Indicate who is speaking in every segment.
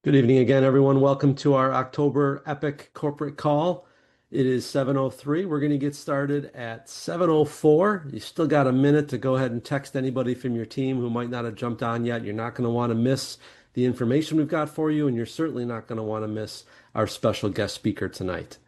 Speaker 1: Good evening again, everyone. Welcome to our October Epic corporate call. It is 7:03. We're going to get started at 7:04. You still got a minute to go ahead and text anybody from your team who might not have jumped on yet. You're not going to want to miss the information we've got for you, and you're certainly not going to want to miss our special guest speaker tonight.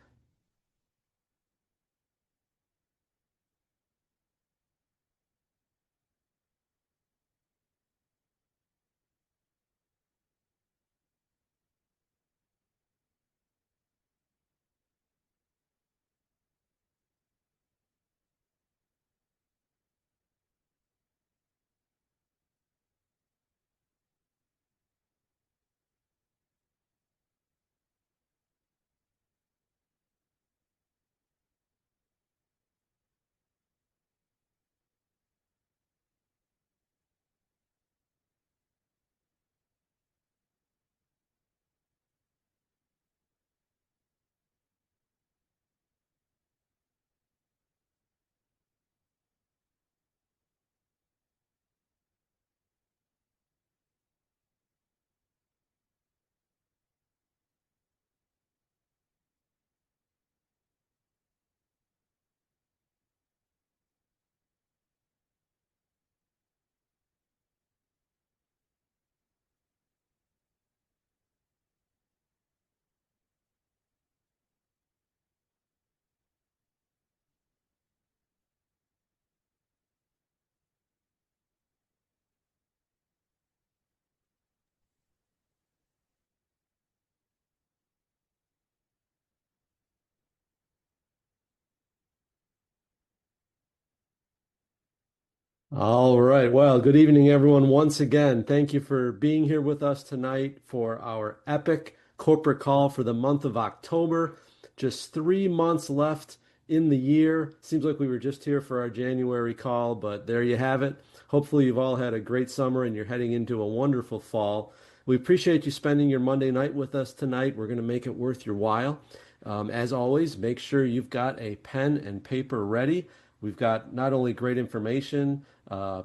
Speaker 1: All right. Well, good evening, everyone. Once again, thank you for being here with us tonight for our epic corporate call for the month of October. Just 3 months left in the year. Seems like we were just here for our January call, but there you have it. Hopefully, you've all had a great summer and you're heading into a wonderful fall. We appreciate you spending your Monday night with us tonight. We're going to make it worth your while. As always, make sure you've got a pen and paper ready. We've got not only great information,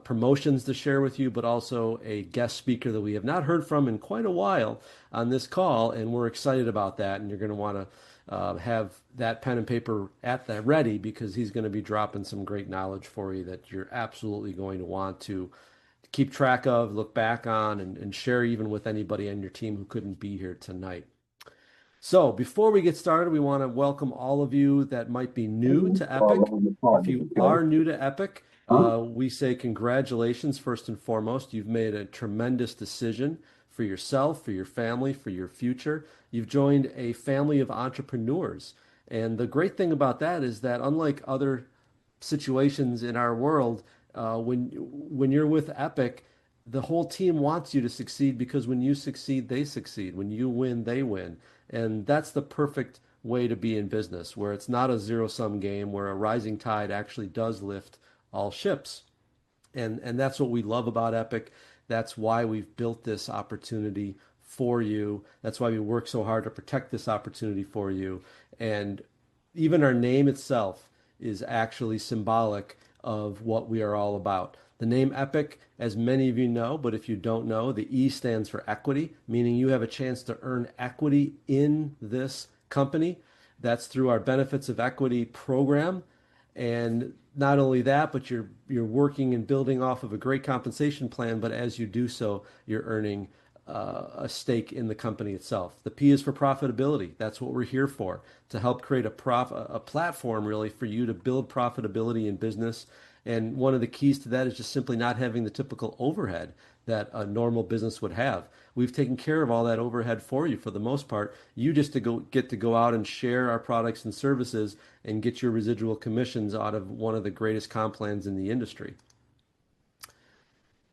Speaker 1: promotions to share with you, but also a guest speaker that we have not heard from in quite a while on this call, and we're excited about that. And you're going to want to have that pen and paper at the ready because he's going to be dropping some great knowledge for you that you're absolutely going to want to keep track of, look back on, and share even with anybody on your team who couldn't be here tonight. So before we get started, we want to welcome all of you that might be new to Epic. If you are new to Epic, we say congratulations first and foremost. You've made a tremendous decision for yourself, for your family, for your future. You've joined a family of entrepreneurs. And the great thing about that is that unlike other situations in our world, when you're with Epic, the whole team wants you to succeed because when you succeed, they succeed. When you win, they win. And that's the perfect way to be in business, where it's not a zero-sum game, where a rising tide actually does lift all ships. And that's what we love about Epic. That's why we've built this opportunity for you. That's why we work so hard to protect this opportunity for you. And even our name itself is actually symbolic of what we are all about. The name Epic, as many of you know, but if you don't know, the E stands for equity, meaning you have a chance to earn equity in this company. That's through our Benefits of Equity program. And not only that, but you're working and building off of a great compensation plan, but as you do so, you're earning a stake in the company itself. The P is for profitability. That's what we're here for, to help create a platform really for you to build profitability in business. And one of the keys to that is just simply not having the typical overhead that a normal business would have. We've taken care of all that overhead for you for the most part. You just get to go out and share our products and services and get your residual commissions out of one of the greatest comp plans in the industry.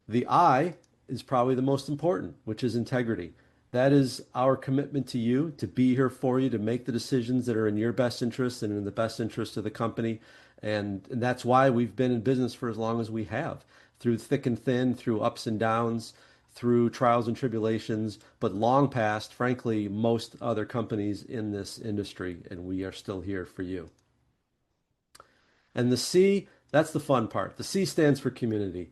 Speaker 1: The I is probably the most important, which is integrity. That is our commitment to you, to be here for you, to make the decisions that are in your best interest and in the best interest of the company. And that's why we've been in business for as long as we have, through thick and thin, through ups and downs, through trials and tribulations, but long past, frankly, most other companies in this industry. And we are still here for you. And the C, that's the fun part. The C stands for community.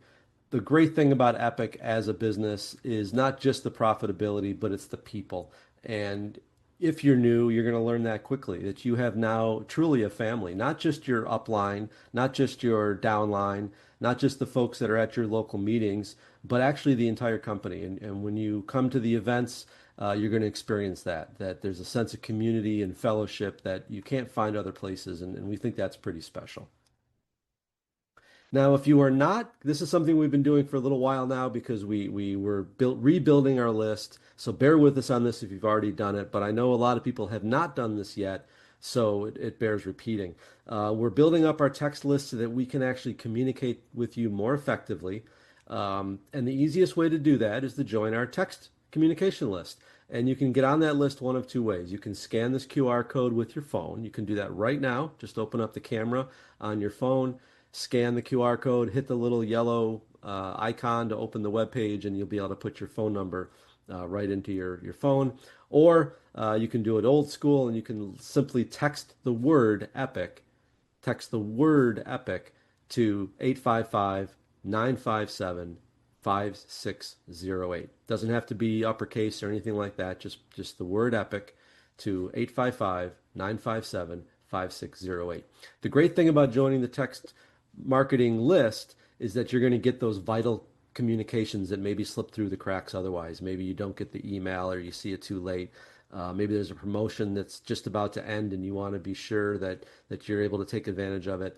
Speaker 1: the great thing about Epic as a business is not just the profitability, but it's the people. And if you're new, you're going to learn that quickly that you have now truly a family, not just your upline, not just your downline, not just the folks that are at your local meetings, but actually the entire company. And when you come to the events, you're going to experience that there's a sense of community and fellowship that you can't find other places. And we think that's pretty special. Now, if you are not, this is something we've been doing for a little while now because we were rebuilding our list. So bear with us on this if you've already done it. But I know a lot of people have not done this yet, so it bears repeating. We're building up our text list so that we can actually communicate with you more effectively. And the easiest way to do that is to join our text communication list. And you can get on that list one of two ways. You can scan this QR code with your phone. You can do that right now. Just open up the camera on your phone, scan the QR code, hit the little yellow icon to open the web page, and you'll be able to put your phone number right into your phone. Or you can do it old school, and you can simply text the word EPIC to 855-957-5608. Doesn't have to be uppercase or anything like that. Just the word EPIC to 855-957-5608. The great thing about joining the text marketing list is that you're going to get those vital communications that maybe slip through the cracks otherwise. Maybe you don't get the email or you see it too late. Maybe there's a promotion that's just about to end and you want to be sure that you're able to take advantage of it.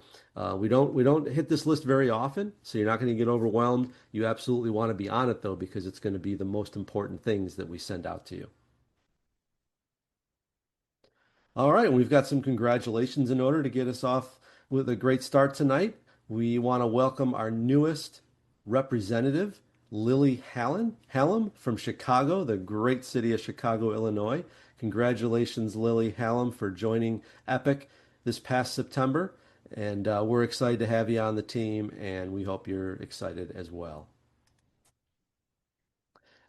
Speaker 1: We don't hit this list very often, so you're not going to get overwhelmed. You absolutely want to be on it though, because it's going to be the most important things that we send out to you. All right, we've got some congratulations in order to get us off with a great start tonight. We want to welcome our newest representative, Lily Hallam from Chicago, the great city of Chicago, Illinois. Congratulations, Lily Hallam, for joining Epic this past September. And we're excited to have you on the team, and we hope you're excited as well.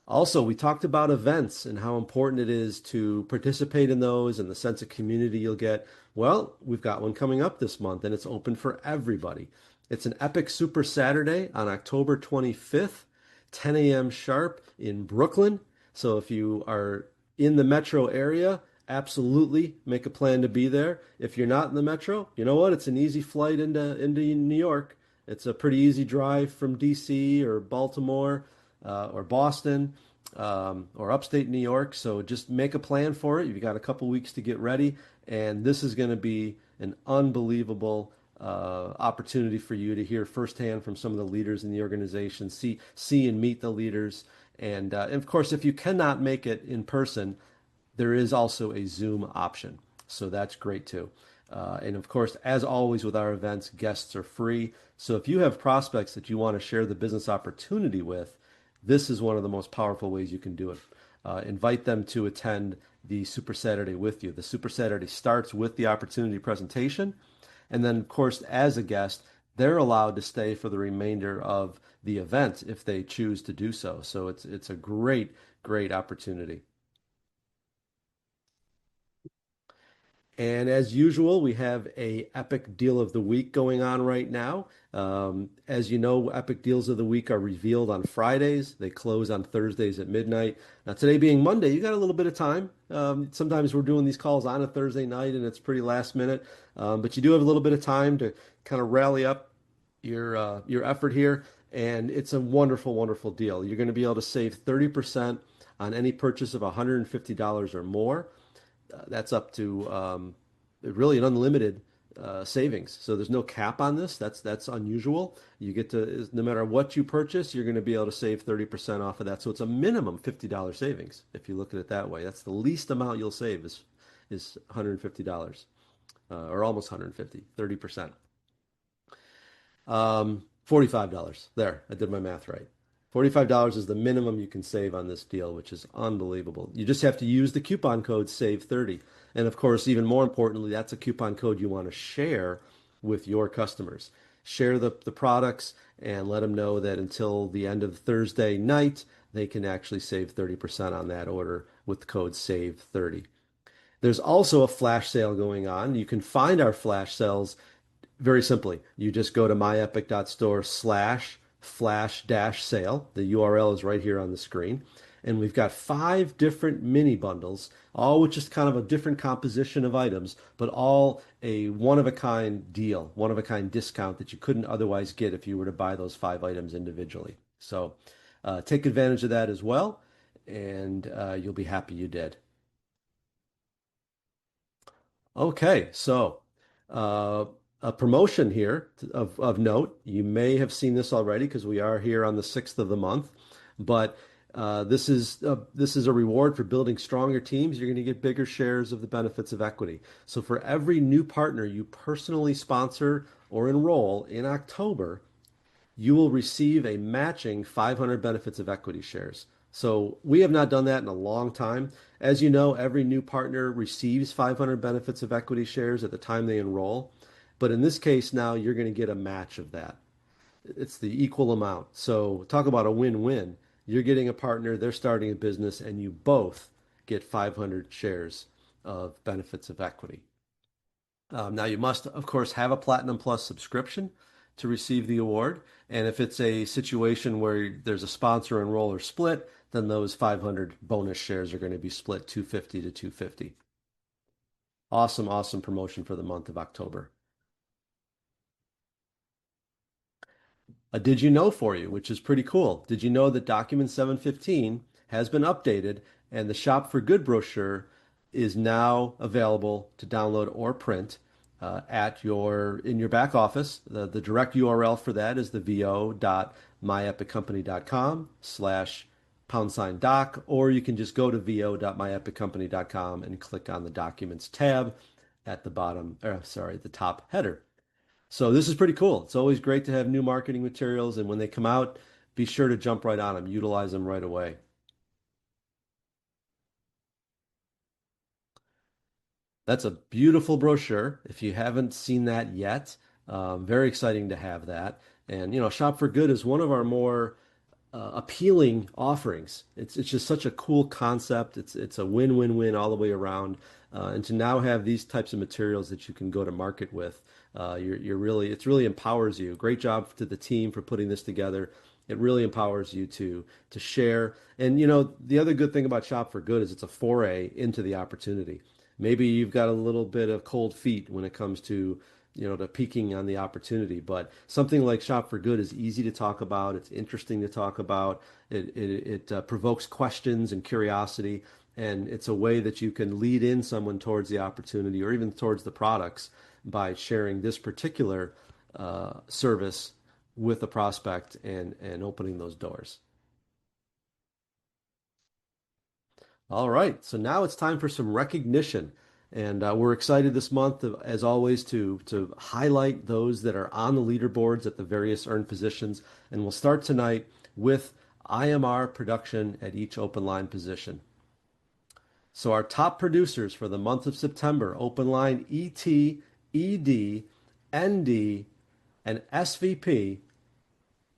Speaker 1: Also, we talked about events and how important it is to participate in those and the sense of community you'll get. Well, we've got one coming up this month and it's open for everybody. It's an Epic Super Saturday on October 25th, 10 a.m. sharp in Brooklyn. So if you are in the metro area, absolutely make a plan to be there. If you're not in the metro, you know what? It's an easy flight into New York. It's a pretty easy drive from DC or Baltimore or Boston or upstate New York. So just make a plan for it. You've got a couple weeks to get ready, and this is going to be an unbelievable opportunity for you to hear firsthand from some of the leaders in the organization, see and meet the leaders. And of course, if you cannot make it in person, there is also a Zoom option. So that's great too. And of course, as always with our events, guests are free. So if you have prospects that you want to share the business opportunity with, this is one of the most powerful ways you can do it. Invite them to attend the Super Saturday with you. The Super Saturday starts with the opportunity presentation. And then, of course, as a guest, they're allowed to stay for the remainder of the event if they choose to do so. So it's a great, great opportunity. And as usual, we have a Epic Deal of the Week going on right now. As you know, Epic Deals of the Week are revealed on Fridays. They close on Thursdays at midnight. Now, today being Monday, you got a little bit of time. Sometimes we're doing these calls on a Thursday night and it's pretty last minute. But you do have a little bit of time to kind of rally up your effort here. And it's a wonderful, wonderful deal. You're going to be able to save 30% on any purchase of $150 or more. That's up to really an unlimited savings. So there's no cap on this. That's unusual. You get to, no matter what you purchase, you're going to be able to save 30% off of that. So it's a minimum $50 savings if you look at it that way. That's the least amount you'll save is $150 or almost 150, 30%. $45. There, I did my math right. $45 is the minimum you can save on this deal, which is unbelievable. You just have to use the coupon code SAVE30. And of course, even more importantly, that's a coupon code you want to share with your customers. Share the products and let them know that until the end of Thursday night, they can actually save 30% on that order with the code SAVE30. There's also a flash sale going on. You can find our flash sales very simply. You just go to myepic.store/ flash dash sale. The URL is right here on the screen. And we've got five different mini bundles, all with just kind of a different composition of items, but all a one-of-a-kind deal, one-of-a-kind discount that you couldn't otherwise get if you were to buy those five items individually. So take advantage of that as well, and you'll be happy you did. Okay, so uh, a promotion here of note. You may have seen this already because we are here on the 6th of the month, but this is a reward for building stronger teams. You're going to get bigger shares of the benefits of equity. So for every new partner you personally sponsor or enroll in October, you will receive a matching 500 benefits of equity shares. So we have not done that in a long time. As you know, every new partner receives 500 benefits of equity shares at the time they enroll. But in this case, now you're going to get a match of that. It's the equal amount. So talk about a win-win. You're getting a partner, they're starting a business, and you both get 500 shares of benefits of equity. Now, you must, of course, have a Platinum Plus subscription to receive the award. And if it's a situation where there's a sponsor enroll or split, then those 500 bonus shares are going to be split 250 to 250. Awesome, awesome promotion for the month of October. A Did You Know for you, which is pretty cool. Did you know that document 715 has been updated and the Shop for Good brochure is now available to download or print at your in your back office. The direct URL for that is the vo.myepiccompany.com/pound sign doc, or you can just go to vo.myepiccompany.com and click on the Documents tab at the bottom, or sorry, the top header. So this is pretty cool. It's always great to have new marketing materials, and when they come out, be sure to jump right on them, utilize them right away. That's a beautiful brochure. If you haven't seen that yet, very exciting to have that. And Shop for Good is one of our more appealing offerings. It's just such a cool concept. It's a win-win-win all the way around. And to now have these types of materials that you can go to market with, you're really it's really empowers you. Great job to the team for putting this together. It really empowers you to share. And the other good thing about Shop for Good is it's a foray into the opportunity. Maybe you've got a little bit of cold feet when it comes to peaking on the opportunity. But something like Shop for Good is easy to talk about. It's interesting to talk about. It provokes questions and curiosity, and it's a way that you can lead in someone towards the opportunity or even towards the products by sharing this particular service with a prospect and opening those doors. All right, so now it's time for some recognition. And we're excited this month, as always, to highlight those that are on the leaderboards at the various earned positions. And we'll start tonight with IMR production at each open line position. So our top producers for the month of September, open line ET, ED, ND, and SVP,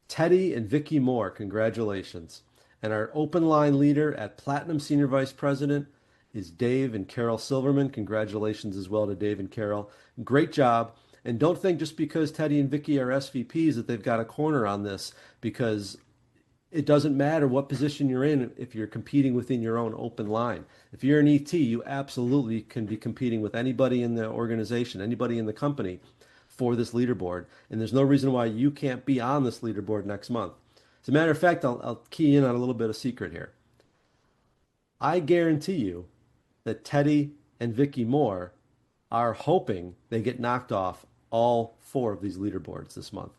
Speaker 1: Teddy and Vicky Moore, congratulations. And our open line leader at Platinum Senior Vice President is Dave and Carol Silverman. Congratulations as well to Dave and Carol. Great job. And don't think just because Teddy and Vicky are SVPs that they've got a corner on this, because it doesn't matter what position you're in if you're competing within your own open line. If you're an ET, you absolutely can be competing with anybody in the organization, anybody in the company for this leaderboard. And there's no reason why you can't be on this leaderboard next month. As a matter of fact, I'll key in on a little bit of secret here. I guarantee you that Teddy and Vicky Moore are hoping they get knocked off all four of these leaderboards this month.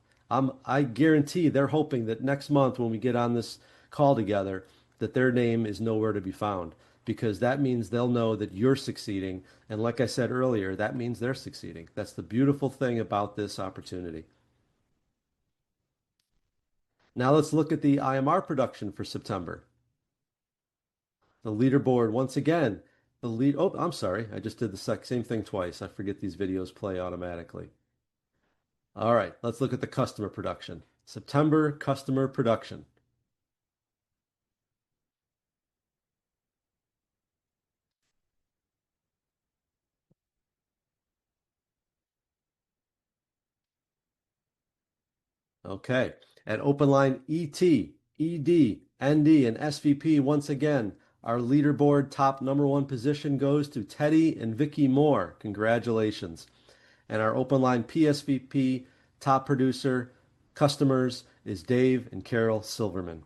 Speaker 1: I guarantee they're hoping that next month when we get on this call together, that their name is nowhere to be found because that means they'll know that you're succeeding. And like I said earlier, that means they're succeeding. That's the beautiful thing about this opportunity. Now let's look at the IMR production for September. The leaderboard once again. Oh, I'm sorry. I just did the same thing twice. I forget these videos play automatically. All right, let's look at the customer production. September customer production. Okay. At open line ET, ED, ND, and SVP, once again, our leaderboard top number one position goes to Teddy and Vicky Moore. Congratulations. And our open line PSVP top producer customers is Dave and Carol Silverman.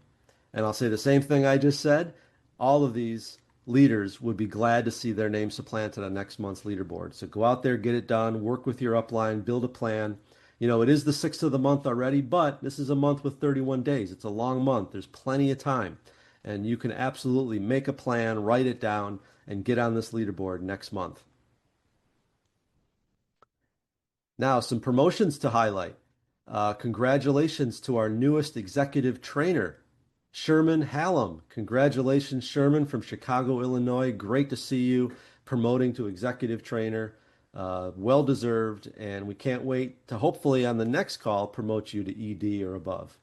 Speaker 1: And I'll say the same thing I just said. All of these leaders would be glad to see their name supplanted on next month's leaderboard. So go out there, get it done, work with your upline, build a plan. It is the 6th of the month already, but this is a month with 31 days. It's a long month. There's plenty of time. And you can absolutely make a plan, write it down, and get on this leaderboard next month. Now, some promotions to highlight. Congratulations to our newest executive trainer, Sherman Hallam. Congratulations, Sherman from Chicago, Illinois. Great to see you promoting to executive trainer. Well deserved, and we can't wait to hopefully on the next call promote you to ED or above.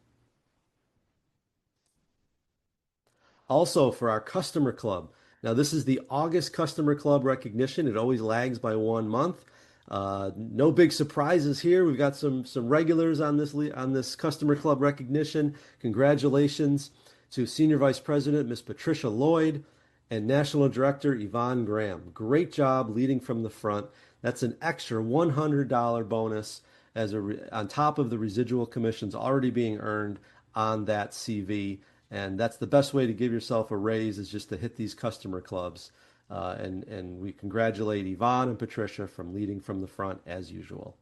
Speaker 1: Also, for our customer club. Now, this is the August customer club recognition. It always lags by 1 month. No big surprises here. We've got some regulars on this customer club recognition. Congratulations to Senior Vice President Miss Patricia Lloyd and National Director Yvonne Graham. Great job leading from the front. That's an extra $100 bonus on top of the residual commissions already being earned on that CV. And that's the best way to give yourself a raise is just to hit these customer clubs. And we congratulate Yvonne and Patricia from leading from the front as usual.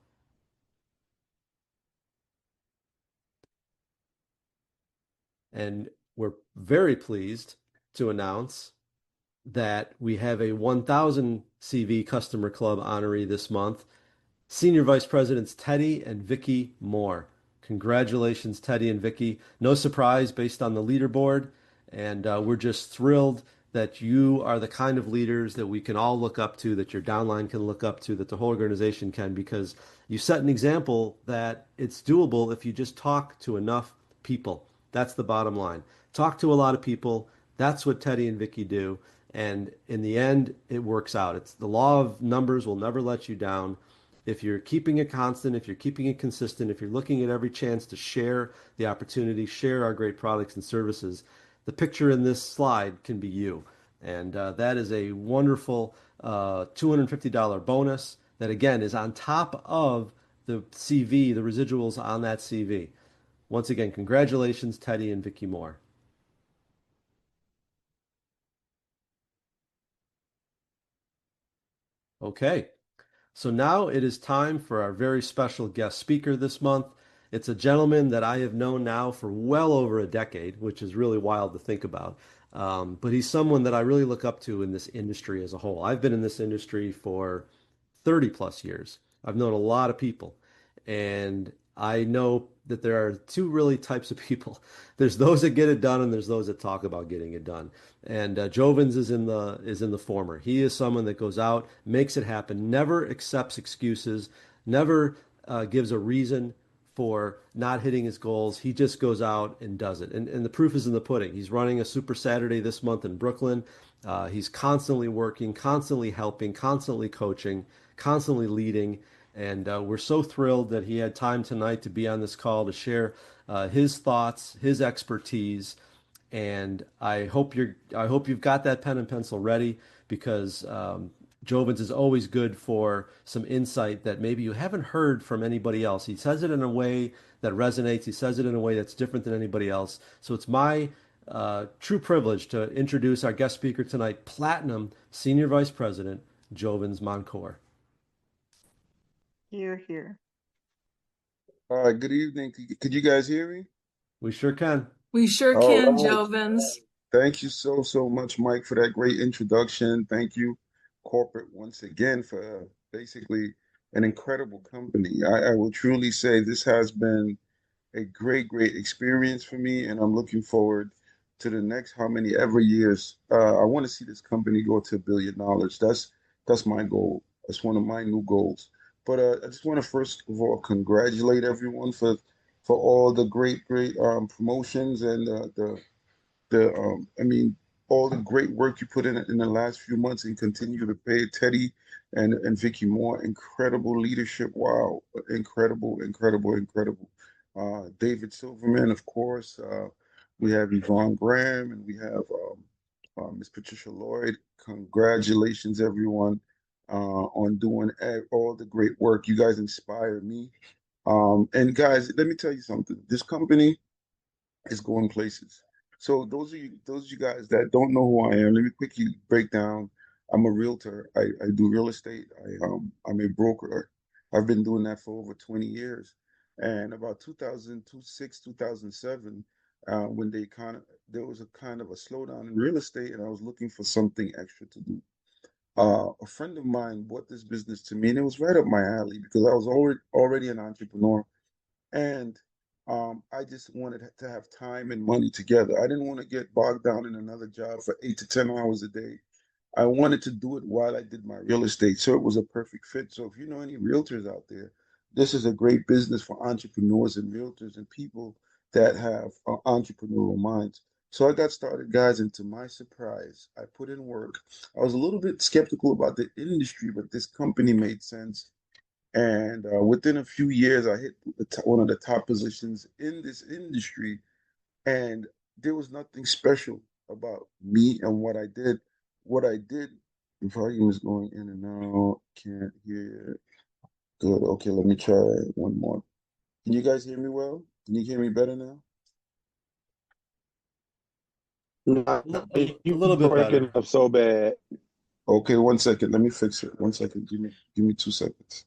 Speaker 1: And we're very pleased to announce that we have a 1,000 CV Customer Club honoree this month, Senior Vice Presidents Teddy and Vicky Moore. Congratulations, Teddy and Vicky. No surprise based on the leaderboard. And we're just thrilled that you are the kind of leaders that we can all look up to, that your downline can look up to, that the whole organization can, because you set an example that it's doable if you just talk to enough people. That's the bottom line. Talk to a lot of people. That's what Teddy and Vicky do. And in the end, it works out. It's the law of numbers will never let you down. If you're keeping it constant, if you're keeping it consistent, if you're looking at every chance to share the opportunity, share our great products and services, the picture in this slide can be you. And that is a wonderful $250 bonus that, again, is on top of the CV, the residuals on that CV. Once again, congratulations, Teddy and Vicky Moore. Okay, so now it is time for our very special guest speaker this month. It's a gentleman that I have known now for well over a decade, which is really wild to think about. But he's someone that I really look up to in this industry as a whole. I've been in this industry for 30 plus years. I've known a lot of people, and I know that there are two really types of people. There's those that get it done, and there's those that talk about getting it done. And Jovens is in the former. He is someone that goes out, makes it happen, never accepts excuses, never gives a reason for not hitting his goals. He just goes out and does it. And the proof is in the pudding. He's running a Super Saturday this month in Brooklyn. He's constantly working, constantly helping, constantly coaching, constantly leading. And we're so thrilled that he had time tonight to be on this call to share his thoughts, his expertise. And I hope you've got that pen and pencil ready because Jovens is always good for some insight that maybe you haven't heard from anybody else. He says it in a way that resonates. He says it in a way that's different than anybody else. So it's my true privilege to introduce our guest speaker tonight, Platinum Senior Vice President Jovens Moncour.
Speaker 2: Here, here.
Speaker 3: All right, good evening. Could you guys hear me?
Speaker 1: We sure can.
Speaker 4: We sure
Speaker 3: All
Speaker 4: can,
Speaker 3: right.
Speaker 4: Jovens.
Speaker 3: Thank you so much, Mike, for that great introduction. Thank you, corporate, once again, for basically an incredible company. I will truly say this has been a great experience for me, and I'm looking forward to the next how many ever years. I want to see this company go to $1 billion. That's my goal. That's one of my new goals. But I just want to first of all congratulate everyone for all the great promotions and I mean all the great work you put in the last few months and continue to pay Teddy and Vicky Moore. Incredible leadership. Wow, incredible. David Silverman, of course. We have Yvonne Graham, and we have Miss Patricia Lloyd. Congratulations, everyone, on doing all the great work. You guys inspire me. And guys, let me tell you something. This company is going places. So those of you guys that don't know who I am, let me quickly break down. I'm a realtor. I do real estate. I'm a broker. I've been doing that for over 20 years. And about 2006, 2007, when there was a kind of a slowdown in real estate, and I was looking for something extra to do. A friend of mine bought this business to me, and it was right up my alley because I was already an entrepreneur. And I just wanted to have time and money together. I didn't want to get bogged down in another job for 8 to 10 hours a day. I wanted to do it while I did my real estate. So it was a perfect fit. So if you know any realtors out there, this is a great business for entrepreneurs and realtors and people that have entrepreneurial minds. So I got started, guys, and to my surprise, I put in work. I was a little bit skeptical about the industry, but this company made sense. And within a few years, I hit one of the top positions in this industry. And there was nothing special about me and what I did. What I did, the volume is going in and out. Can't hear. Good. Okay, let me try one more. Can you guys hear me well? Can you hear me better now?
Speaker 2: Nah,
Speaker 1: A
Speaker 2: you
Speaker 1: little bit
Speaker 2: breaking
Speaker 1: better.
Speaker 2: up so bad.
Speaker 3: Okay, 1 second. Let me fix it. 1 second. Give me 2 seconds.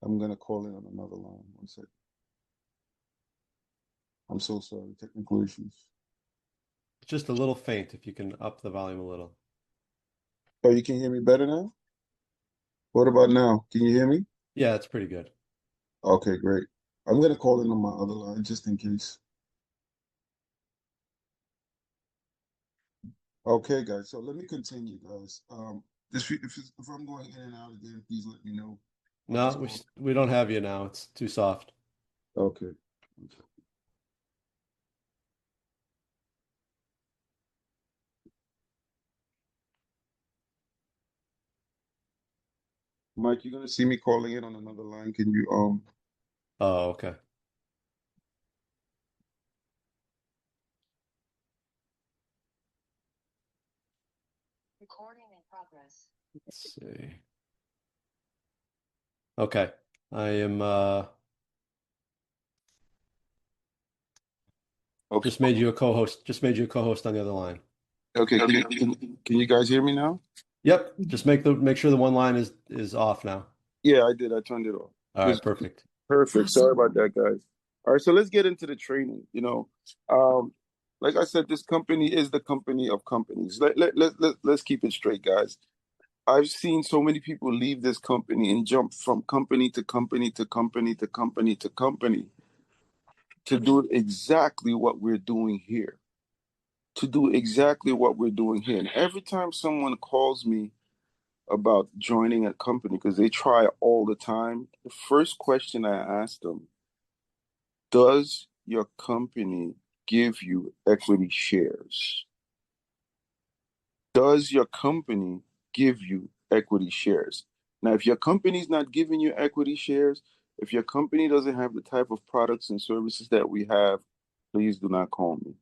Speaker 3: I'm gonna call in on another line. 1 second. I'm so sorry. Technical issues.
Speaker 1: Just a little faint if you can up the volume a little.
Speaker 3: Oh, you can hear me better now? What about now? Can you hear me?
Speaker 1: Yeah, it's pretty good.
Speaker 3: Okay, great. I'm gonna call in on my other line just in case. Okay, guys. So let me continue, guys. If I'm going in and out again, please let me know. I'll
Speaker 1: No,
Speaker 3: just call.
Speaker 1: we don't have you now. It's too soft.
Speaker 3: Okay. Mike, you're gonna see me calling in on another line. Can you
Speaker 1: Oh, okay. Let's see. Okay. I am
Speaker 3: Okay.
Speaker 1: just made you a co-host. Just made you a co-host on the other line.
Speaker 3: Okay, can you guys hear me now?
Speaker 1: Yep. Just make sure the one line is off now.
Speaker 3: Yeah, I did. I turned it off.
Speaker 1: All right,
Speaker 3: Just
Speaker 1: perfect.
Speaker 3: perfect. Sorry about that, guys. All right, so let's get into the training. Um, like I said, this company is the company of companies. Let's keep it straight, guys. I've seen so many people leave this company and jump from company to company to company to company to company to do exactly what we're doing here. To do exactly what we're doing here. And every time someone calls me about joining a company, because they try all the time, the first question I ask them, does your company give you equity shares? Does your company give you equity shares? Now, if your company's not giving you equity shares, if your company doesn't have the type of products and services that we have, please do not call me.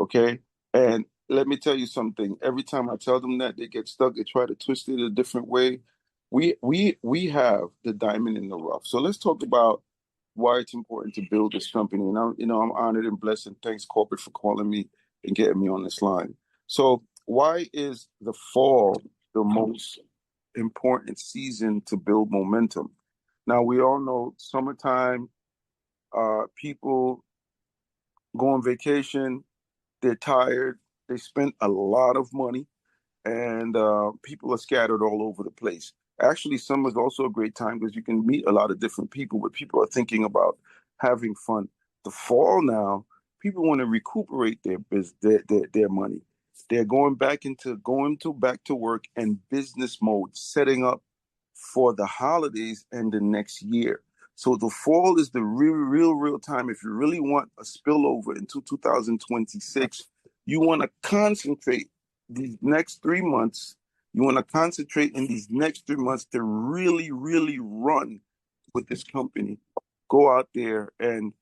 Speaker 3: Okay? And let me tell you something. Every time I tell them that, they get stuck. They try to twist it a different way. We have the diamond in the rough. So let's talk about why it's important to build this company. And I'm honored and blessed, and thanks corporate for calling me and getting me on this line. So why is the fall the most important season to build momentum? Now, we all know summertime, people go on vacation, they're tired, they spend a lot of money, and people are scattered all over the place. Actually, summer is also a great time because you can meet a lot of different people, but people are thinking about having fun. The fall now, people want to recuperate their money. They're going back to work and business mode, setting up for the holidays and the next year. So the fall is the real time. If you really want a spillover into 2026, you want to concentrate these next 3 months. You want to concentrate in these next 3 months to really run with this company.
Speaker 4: go out there and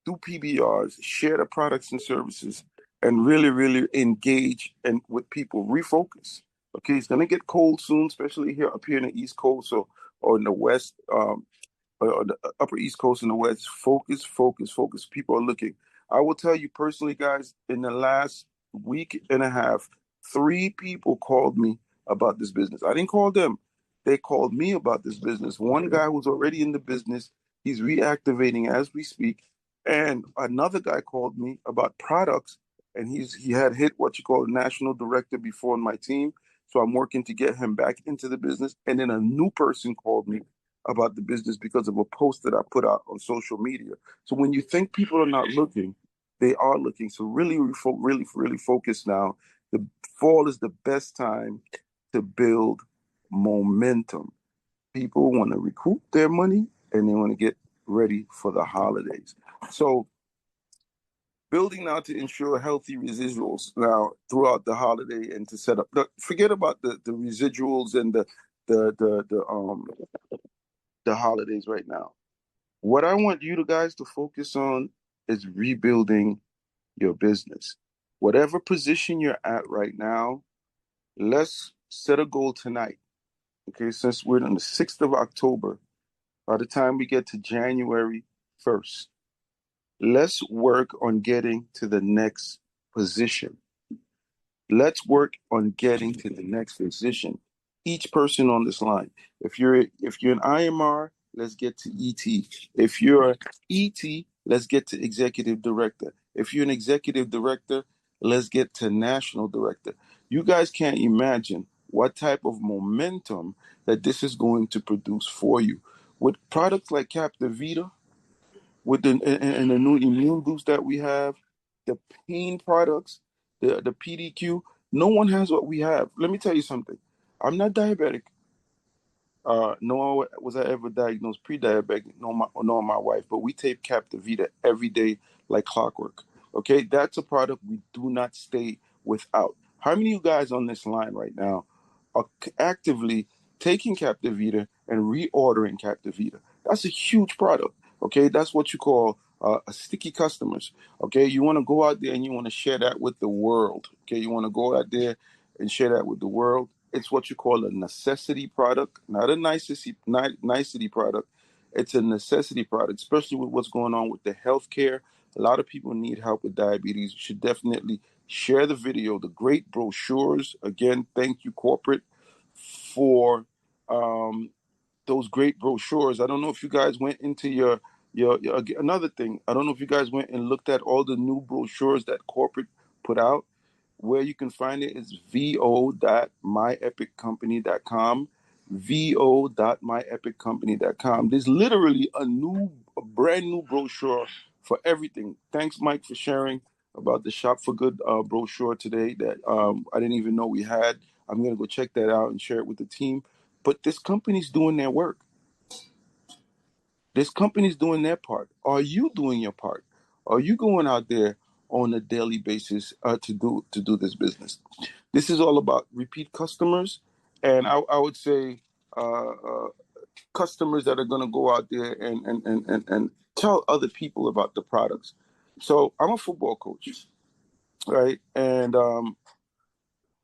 Speaker 4: do PBRs, share the products and services, and really, really engage and with people. Refocus. Okay, it's gonna get cold soon, especially here up here in the East Coast or in the West. The upper East Coast and the West. Focus, focus, focus. People are looking. I will tell you personally, guys, in the last week and a half, three people called me about this business. I didn't call them. They called me about this business. One guy who's already in the business, he's reactivating as we speak. And another guy called me about products, and he had hit what you call a national director before on my team. So I'm working to get him back into the business. And then a new person called me about the business because of a post that I put out on social media. So when you think people are not looking, they are looking. So really focus now. The fall is the best time to build momentum. People want to recoup their money and they want to get ready for the holidays. So building now to ensure healthy residuals now throughout the holiday and to set up. Forget about the residuals and the holidays right now. What I want you guys to focus on is rebuilding your business. Whatever position you're at right now, let's set a goal tonight. Okay, since we're on the 6th of October, by the time we get to January 1st, let's work on getting to the next position. Let's work on getting to the next position. Each person on this line. If you're an IMR, let's get to ET. If you're ET, let's get to executive director. If you're an executive director, let's get to national director. You guys can't imagine what type of momentum that this is going to produce for you. With products like Captivita, with and the new immune boost that we have, the pain products, the PDQ. No one has what we have. Let me tell you something. I'm not diabetic. Nor was I ever diagnosed pre-diabetic, nor my wife, but we take Captivita every day like clockwork. Okay, that's a product we do not stay without. How many of you guys on this line right now are actively taking Captivita and reordering Captivita? That's a huge product. Okay, that's what you call a sticky customers. Okay, you want to go out there and you want to share that with the world. Okay, you want to go out there and share that with the world. It's what you call a necessity product, not a nicety product. It's a necessity product, especially with what's going on with the healthcare. A lot of people need help with diabetes. You should definitely share the video, the great brochures. Again, thank you, corporate, for um, those great brochures. I don't know if you guys went into your another thing. I don't know if you guys went and looked at all the new brochures that corporate put out. Where you can find it is vo.myepiccompany.com. vo.myepiccompany.com. There's literally a brand new brochure for everything. Thanks, Mike, for sharing about the Shop for Good brochure today that I didn't even know we had. I'm going to go check that out and share it with the team. But this company's doing their work. This company's doing their part. Are you doing your part? Are you going out there on a daily basis to do this business? This is all about repeat customers, and I would say customers that are going to go out there and tell other people about the products. So I'm a football coach, right? And the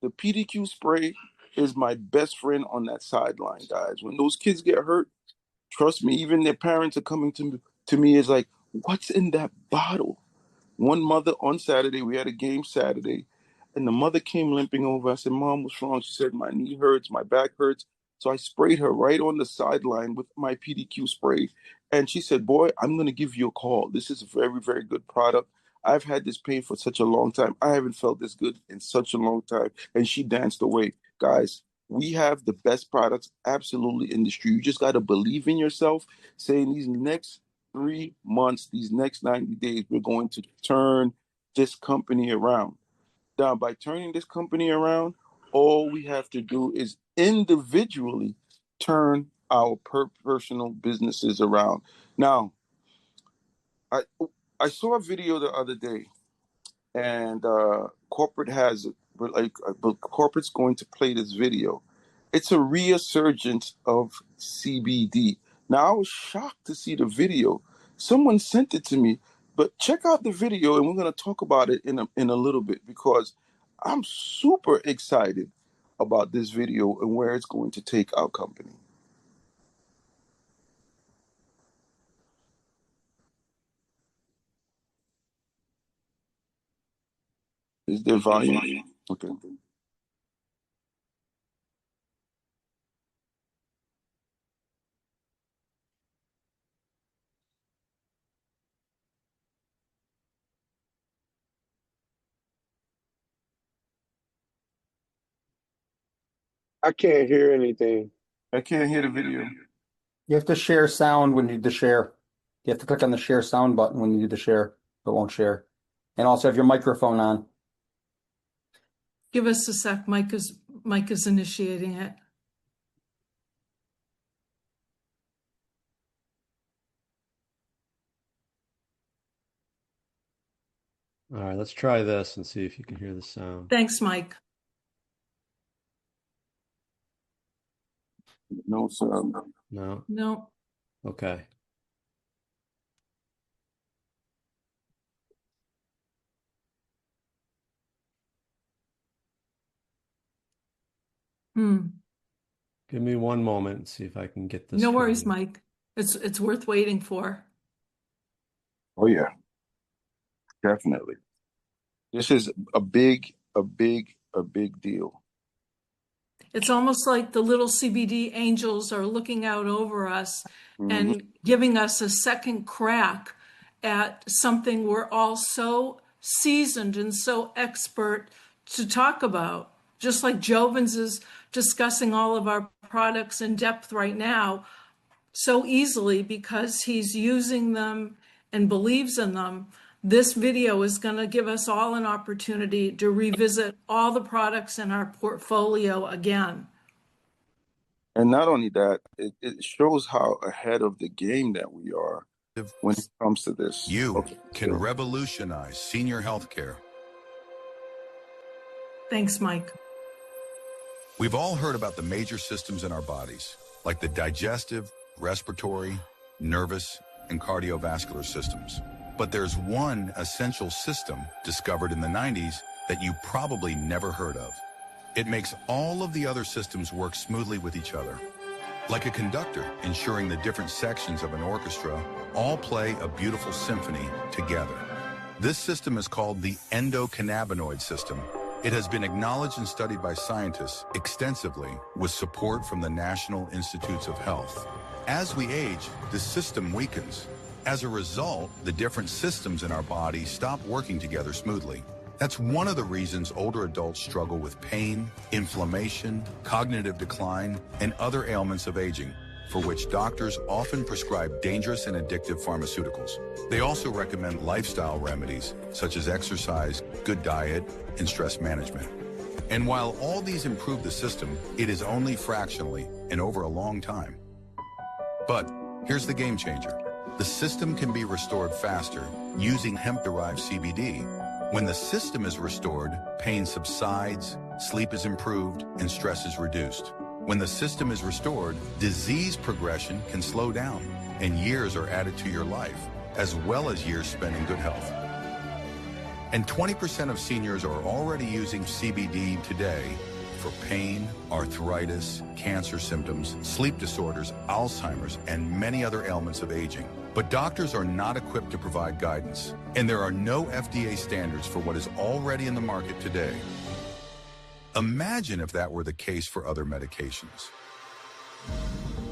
Speaker 4: PDQ spray is my best friend on that sideline, guys. When those kids get hurt, trust me, even their parents are coming to me is like, what's in that bottle? One mother on Saturday, we had a game Saturday, and the mother came limping over. I said, Mom, what's wrong? She said, my knee hurts, my back hurts. So I sprayed her right on the sideline with my PDQ spray. And she said, Boy, I'm going to give you a call. This is a very, very good product. I've had this pain for such a long time. I haven't felt this good in such a long time. And she danced away. Guys, we have the best products absolutely in the street. You just got to believe in yourself. Saying these next 3 months, these next 90 days, we're going to turn this company around. Now, by turning this company around, all we have to do is individually turn our personal businesses around. Now, I I saw a video the other day, and corporate has like corporate's going to play this video. It's a resurgence of CBD. Now, I was shocked to see the video. Someone sent it to me, but check out the video, and we're going to talk about it in a little bit because I'm super excited about this video and where it's going to take our company. Is there volume? Okay.
Speaker 2: I can't hear anything.
Speaker 4: I can't hear the video.
Speaker 5: You have to share sound when you do the share. You have to click on the share sound button when you do the share. It won't share. And also have your microphone on.
Speaker 6: Give us a sec. Mike is initiating it.
Speaker 1: All right, let's try this and see if you can hear the sound.
Speaker 6: Thanks, Mike.
Speaker 4: No sound.
Speaker 1: No?
Speaker 6: No.
Speaker 1: Okay. Give me one moment and see if I can get this
Speaker 6: No worries,
Speaker 1: going.
Speaker 6: Mike. It's worth waiting for.
Speaker 4: Oh yeah, definitely. This is a big deal.
Speaker 6: It's almost like the little CBD angels are looking out over us
Speaker 4: Mhm.
Speaker 6: and giving us a second crack at something we're all so seasoned and so expert to talk about. Just like Jovens is discussing all of our products in depth right now, so easily because he's using them and believes in them. This video is going to give us all an opportunity to revisit all the products in our portfolio again.
Speaker 4: And not only that, it shows how ahead of the game that we are when it comes to this.
Speaker 7: You can revolutionize senior healthcare.
Speaker 6: Thanks, Mike.
Speaker 7: We've all heard about the major systems in our bodies, like the digestive, respiratory, nervous, and cardiovascular systems. But there's one essential system discovered in the 90s that you probably never heard of. It makes all of the other systems work smoothly with each other. Like a conductor, ensuring the different sections of an orchestra all play a beautiful symphony together. This system is called the endocannabinoid system. It has been acknowledged and studied by scientists extensively with support from the National Institutes of Health. As we age, the system weakens. As a result, the different systems in our body stop working together smoothly. That's one of the reasons older adults struggle with pain, inflammation, cognitive decline, and other ailments of aging, for which doctors often prescribe dangerous and addictive pharmaceuticals. They also recommend lifestyle remedies such as exercise, good diet, and stress management. And while all these improve the system, it is only fractionally and over a long time. But here's the game changer. The system can be restored faster using hemp-derived CBD. When the system is restored, pain subsides, sleep is improved, and stress is reduced. When the system is restored, disease progression can slow down, and years are added to your life, as well as years spent in good health. And 20% of seniors are already using CBD today for pain, arthritis, cancer symptoms, sleep disorders, Alzheimer's, and many other ailments of aging. But doctors are not equipped to provide guidance, and there are no FDA standards for what is already in the market today. Imagine if that were the case for other medications.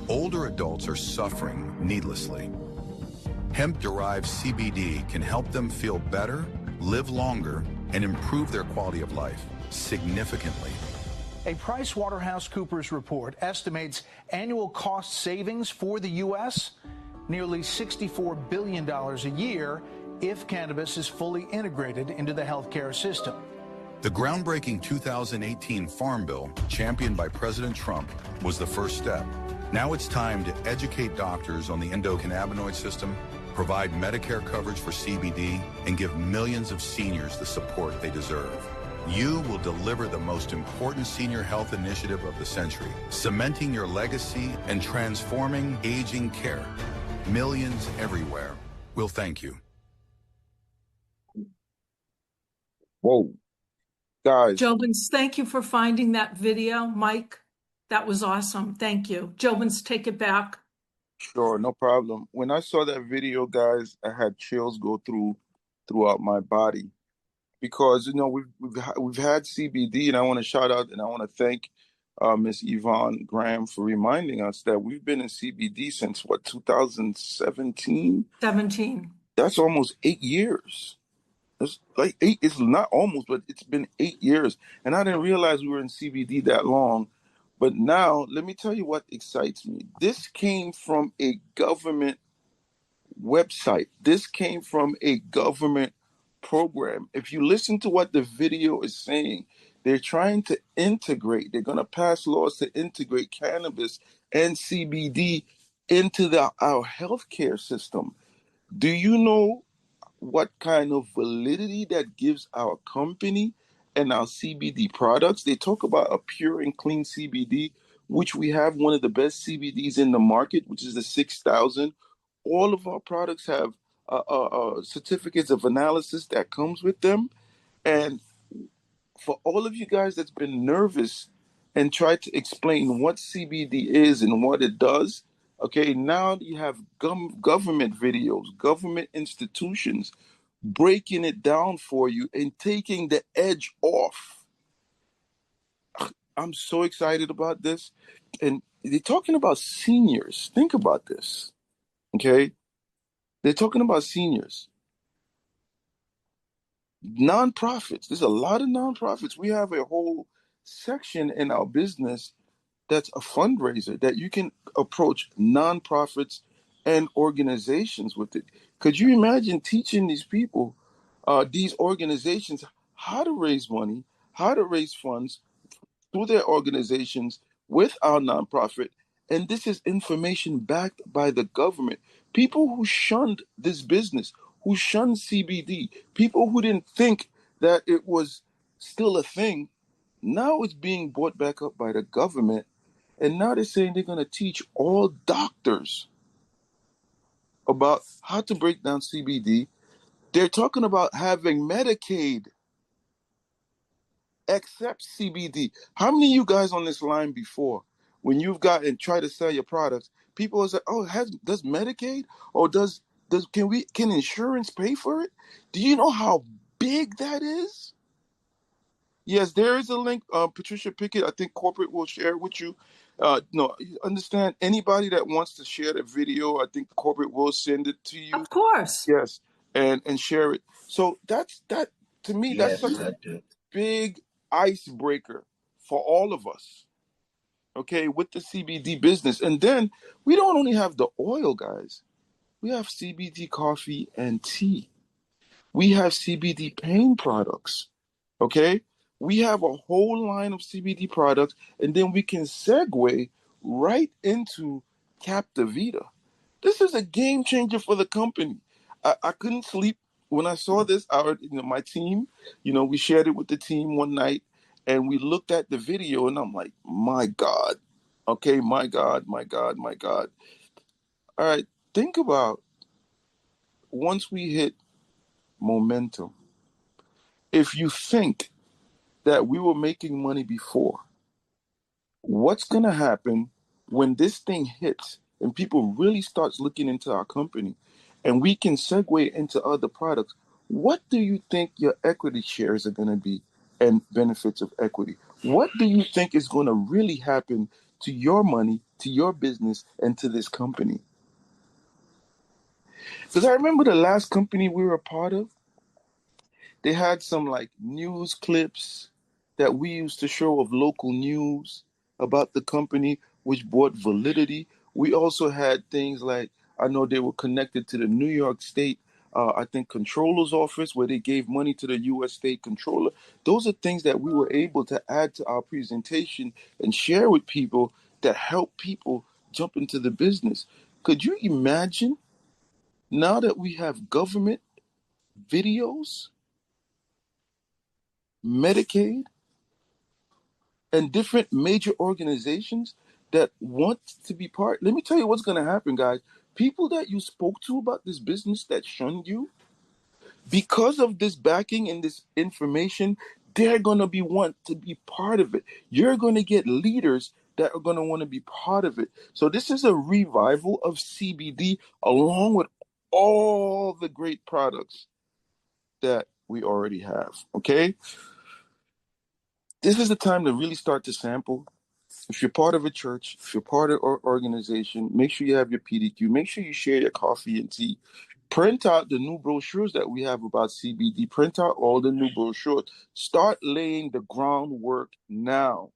Speaker 7: Older adults are suffering needlessly. Hemp-derived CBD can help them feel better, live longer, and improve their quality of life significantly.
Speaker 8: A PricewaterhouseCoopers report estimates annual cost savings for the U.S. nearly $64 billion a year if cannabis is fully integrated into the healthcare system.
Speaker 7: The groundbreaking 2018 Farm Bill, championed by President Trump, was the first step. Now it's time to educate doctors on the endocannabinoid system, provide Medicare coverage for CBD, and give millions of seniors the support they deserve. you will deliver the most important senior health initiative of the century, cementing your legacy and transforming aging care. Millions everywhere will thank you.
Speaker 4: Whoa, guys.
Speaker 6: Jobins, thank you for finding that video. Mike, that was awesome. Thank you. Jobins, take it back.
Speaker 4: Sure, no problem. When I saw that video, guys, I had chills go throughout my body because we've had CBD, and I want to shout out and I want to thank Miss Yvonne Graham for reminding us that we've been in CBD since what, 2017?
Speaker 6: 17.
Speaker 4: That's almost 8 years. It's like eight. It's not almost, but it's been 8 years, and I didn't realize we were in CBD that long. But now, let me tell you what excites me. This came from a government website. This came from a government program. If you listen to what the video is saying, they're trying to integrate, they're going to pass laws to integrate cannabis and CBD into our healthcare system. Do you know what kind of validity that gives our company and our CBD products? They talk about a pure and clean CBD, which we have one of the best CBDs in the market, which is the 6,000. All of our products have certificates of analysis that comes with them. And for all of you guys that's been nervous and tried to explain what CBD is and what it does, okay, now you have government videos, government institutions breaking it down for you and taking the edge off. I'm so excited about this. And they're talking about seniors. Think about this, okay? They're talking about seniors. Nonprofits. There's a lot of nonprofits. We have a whole section in our business that's a fundraiser that you can approach nonprofits and organizations with it. Could you imagine teaching these people, these organizations, how to raise money, how to raise funds through their organizations with our nonprofit? And this is information backed by the government. People who shunned this business, who shunned CBD, people who didn't think that it was still a thing, now it's being brought back up by the government. And now they're saying they're going to teach all doctors about how to break down CBD. They're talking about having Medicaid accept CBD. How many of you guys on this line before, when you've got and try to sell your products, people say, "Oh, does Medicaid or can insurance pay for it?" Do you know how big that is? Yes, there is a link. Patricia Pickett, I think corporate will share it with you. No, you understand, anybody that wants to share the video, I think corporate will send it to you.
Speaker 6: Of course.
Speaker 4: Yes, and share it. So that to me, that's
Speaker 9: Yes,
Speaker 4: such
Speaker 9: I
Speaker 4: a
Speaker 9: do.
Speaker 4: big icebreaker for all of us. Okay, with the CBD business, and then we don't only have the oil, guys. We have CBD coffee and tea. We have CBD pain products. Okay, we have a whole line of CBD products, and then we can segue right into Captivita. This is a game changer for the company. I couldn't sleep when I saw this. My team, we shared it with the team one night, and we looked at the video, and I'm like, my God. Okay, my God, my God, my God. All right, think about once we hit momentum. If you think that we were making money before, what's going to happen when this thing hits and people really starts looking into our company and we can segue into other products? What do you think your equity shares are going to be and benefits of equity? What do you think is going to really happen to your money, to your business, and to this company? Because I remember the last company we were a part of, they had some like news clips that we used to show of local news about the company, which brought validity. We also had things like, I know they were connected to the New York State, I think, controller's office, where they gave money to the U.S. state controller. Those are things that we were able to add to our presentation and share with people that help people jump into the business. Could you imagine now that we have government videos Medicaid, and different major organizations that want to be part. Let me tell you what's going to happen, guys. People that you spoke to about this business that shunned you, because of this backing and this information, they're going to be want to be part of it. You're going to get leaders that are going to want to be part of it. So this is a revival of CBD along with all the great products that we already have. Okay? This is the time to really start to sample. If you're part of a church, if you're part of an organization, make sure you have your PDQ. Make sure you share your coffee and tea. Print out the new brochures that we have about CBD. Print out all the new brochures. Start laying the groundwork now.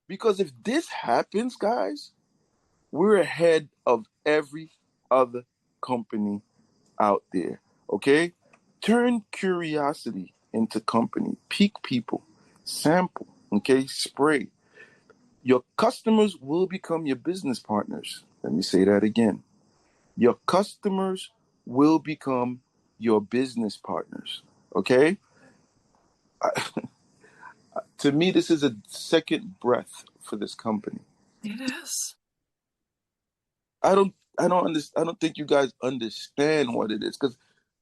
Speaker 4: Because if this happens, guys, we're ahead of every other company out there. Okay? Turn curiosity into company. Peak people. Sample. Okay? Spray. Your customers will become your business partners. Let me say that again. Your customers will become your business partners. Okay? To me, this is a second breath for this company.
Speaker 6: It is.
Speaker 4: I don't think you guys understand what it is, because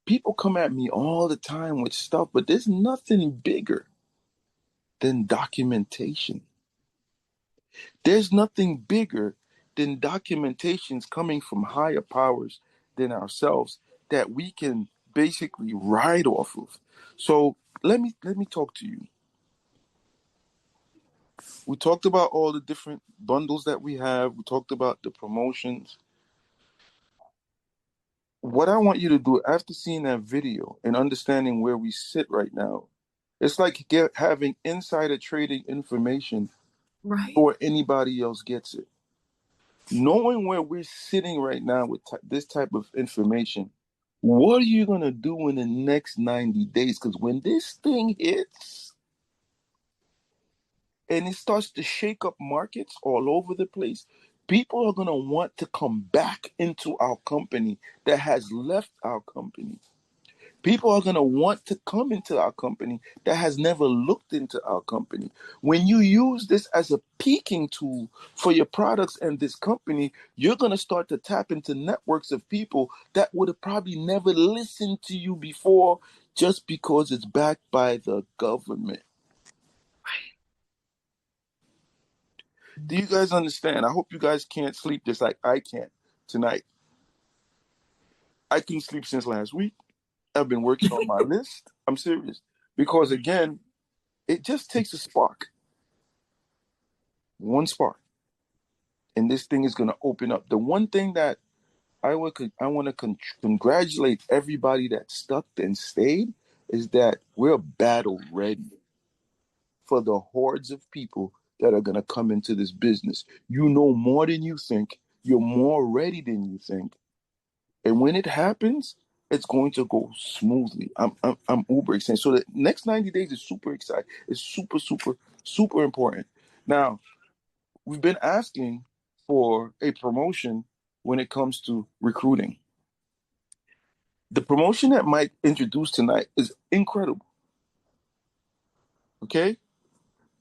Speaker 4: people come at me all the time with stuff, but there's nothing bigger than documentation. There's nothing bigger than documentations coming from higher powers than ourselves that we can basically ride off of. So let me talk to you. We talked about all the different bundles that we have. We talked about the promotions. What I want you to do after seeing that video and understanding where we sit right now, it's like having insider trading information
Speaker 6: Right.
Speaker 4: before anybody else gets it. Knowing where we're sitting right now with this type of information, what are you going to do in the next 90 days? Because when this thing hits and it starts to shake up markets all over the place, people are going to want to come back into our company that has left our company. People are going to want to come into our company that has never looked into our company. When you use this as a peaking tool for your products and this company, you're going to start to tap into networks of people that would have probably never listened to you before just because it's backed by the government. Do you guys understand? I hope you guys can't sleep just like I can't tonight. I couldn't sleep since last week. I've been working on my list. I'm serious. Because again, it just takes a spark. One spark, and this thing is going to open up. The one thing that I want to congratulate everybody that stuck and stayed is that we're battle ready for the hordes of people that are going to come into this business. You know more than you think. You're more ready than you think, and when it happens, it's going to go smoothly. I'm uber excited. So the next 90 days is super exciting. It's super super super important. Now, we've been asking for a promotion when it comes to recruiting. The promotion that Mike introduced tonight is incredible. Okay?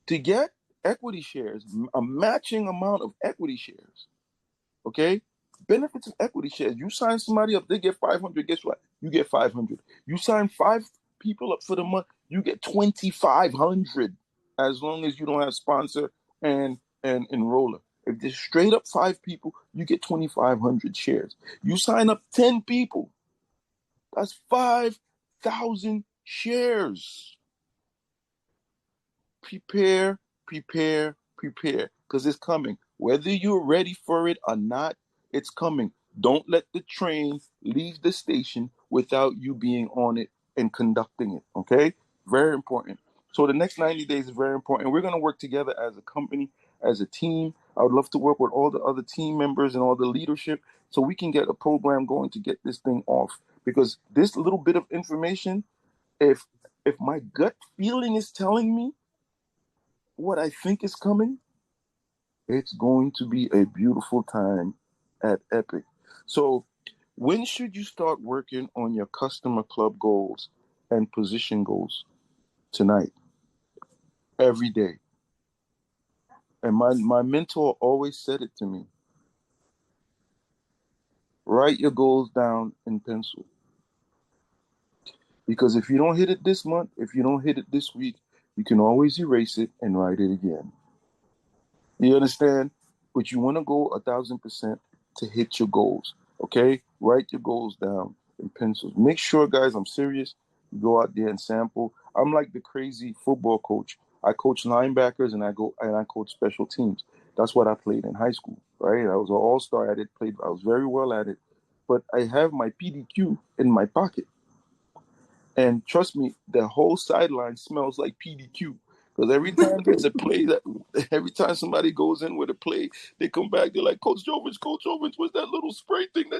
Speaker 4: To get equity shares, a matching amount of equity shares. Okay? Benefits of equity shares. You sign somebody up, they get 500. Guess what? You get 500. You sign 5 people up for the month, you get 2,500. As long as you don't have sponsor and enroller. If there's straight up 5 people, you get 2,500 shares. You sign up 10 people, that's 5,000 shares. Prepare, prepare, prepare, because it's coming. Whether you're ready for it or not, it's coming. Don't let the train leave the station without you being on it and conducting it. Okay? Very important. So the next 90 days is very important. We're going to work together as a company, as a team. I would love to work with all the other team members and all the leadership so we can get a program going to get this thing off. Because this little bit of information, if my gut feeling is telling me what I think is coming, it's going to be a beautiful time at Epic. So, when should you start working on your customer club goals and position goals? tonight, every day. And my mentor always said it to me. Write your goals down in pencil. Because if you don't hit it this month, if you don't hit it this week, you can always erase it and write it again. You understand? But you want to go 1,000% to hit your goals. Okay? Write your goals down in pencils. Make sure, guys, I'm serious. You go out there and sample. I'm like the crazy football coach. I coach linebackers and I coach special teams. That's what I played in high school, right? I was an all-star at it, I was very well at it. But I have my PDQ in my pocket. And trust me, the whole sideline smells like PDQ. Because every time there's a play every time somebody goes in with a play, they come back, they're like, Coach Jovens, what's that little spray thing,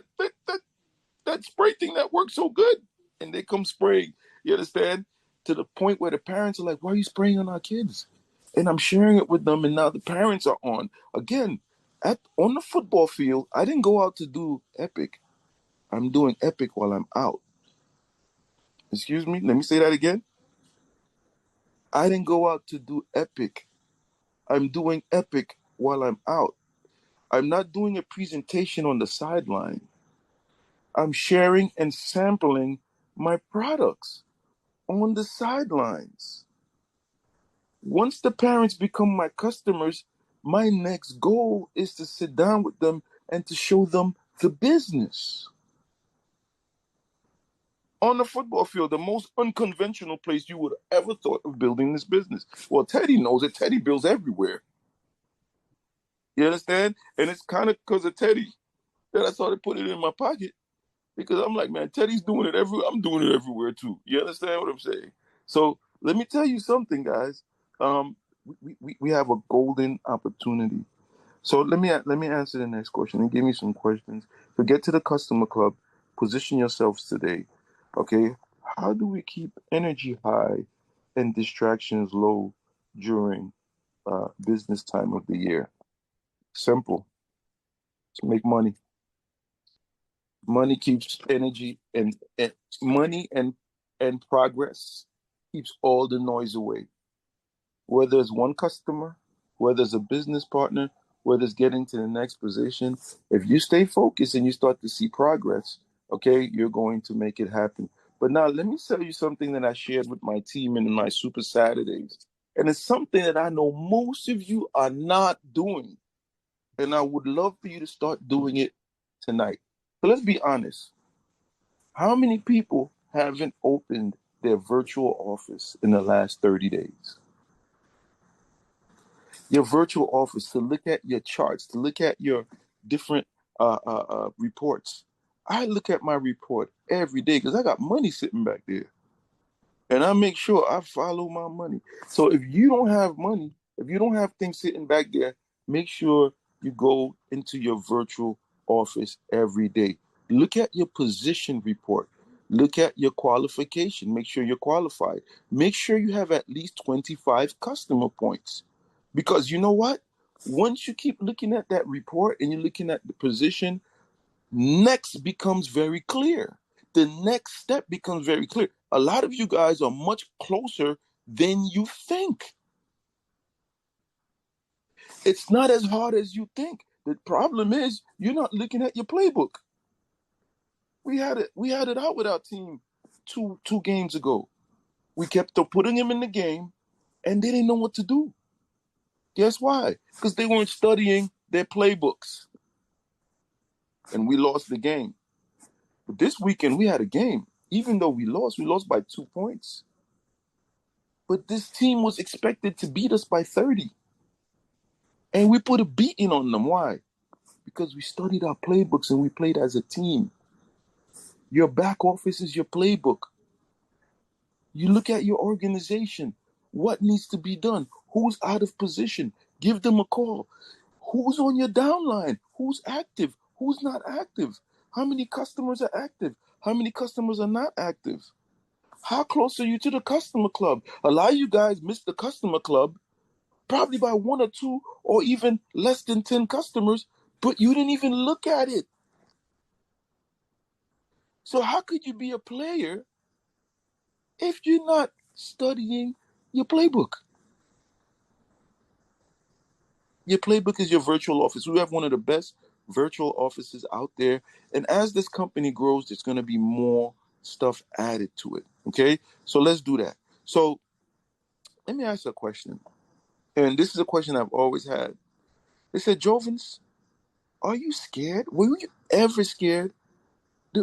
Speaker 4: that spray thing that works so good? And they come spraying, you understand? To the point where the parents are like, why are you spraying on our kids? And I'm sharing it with them, and now the parents are on. Again, on the football field, I didn't go out to do epic. I'm doing epic while I'm out. Excuse me, let me say that again. I didn't go out to do epic. I'm doing epic while I'm out. I'm not doing a presentation on the sideline. I'm sharing and sampling my products on the sidelines. Once the parents become my customers, my next goal is to sit down with them and to show them the business. On the football field, the most unconventional place you would have ever thought of building this business. Well, Teddy knows it. Teddy builds everywhere. You understand? And it's kind of because of Teddy that I started putting it in my pocket, because I'm like, man, Teddy's doing it everywhere. I'm doing it everywhere too. You understand what I'm saying? So let me tell you something, guys. We have a golden opportunity. So let me answer the next question and give me some questions. So get to the customer club. Position yourselves today. Okay. How do we keep energy high and distractions low during business time of the year? Simple. To make money. Money keeps energy and money and progress keeps all the noise away. Whether it's one customer, whether it's a business partner, whether it's getting to the next position, if you stay focused and you start to see progress, okay, you're going to make it happen. But now let me tell you something that I shared with my team in my Super Saturdays. And it's something that I know most of you are not doing. And I would love for you to start doing it tonight. So let's be honest. How many people haven't opened their virtual office in the last 30 days? Your virtual office, to look at your charts, to look at your different reports. I look at my report every day because I got money sitting back there. And I make sure I follow my money. So if you don't have money, if you don't have things sitting back there, make sure you go into your virtual office every day. Look at your position report. Look at your qualification. Make sure you're qualified. Make sure you have at least 25 customer points. Because you know what? Once you keep looking at that report and you're looking at the position, next becomes very clear. The next step becomes very clear. A lot of you guys are much closer than you think. It's not as hard as you think. The problem is you're not looking at your playbook. We had it out with our team two games ago. We kept putting them in the game and they didn't know what to do. Guess why? Because they weren't studying their playbooks. And we lost the game. But this weekend we had a game. Even though we lost by 2 points. But this team was expected to beat us by 30. And we put a beating on them. Why? Because we studied our playbooks and we played as a team. Your back office is your playbook. You look at your organization. What needs to be done? Who's out of position? Give them a call. Who's on your downline? Who's active? Who's not active? How many customers are active? How many customers are not active? How close are you to the customer club? A lot of you guys missed the customer club probably by 1 or 2 or even less than 10 customers, but you didn't even look at it. So how could you be a player if you're not studying Your playbook. Your playbook is your virtual office. We have one of the best virtual offices out there. And as this company grows, there's going to be more stuff added to it. Okay. So let's do that. So let me ask you a question. And this is a question I've always had. They said, Jovens, are you scared? Were you ever scared?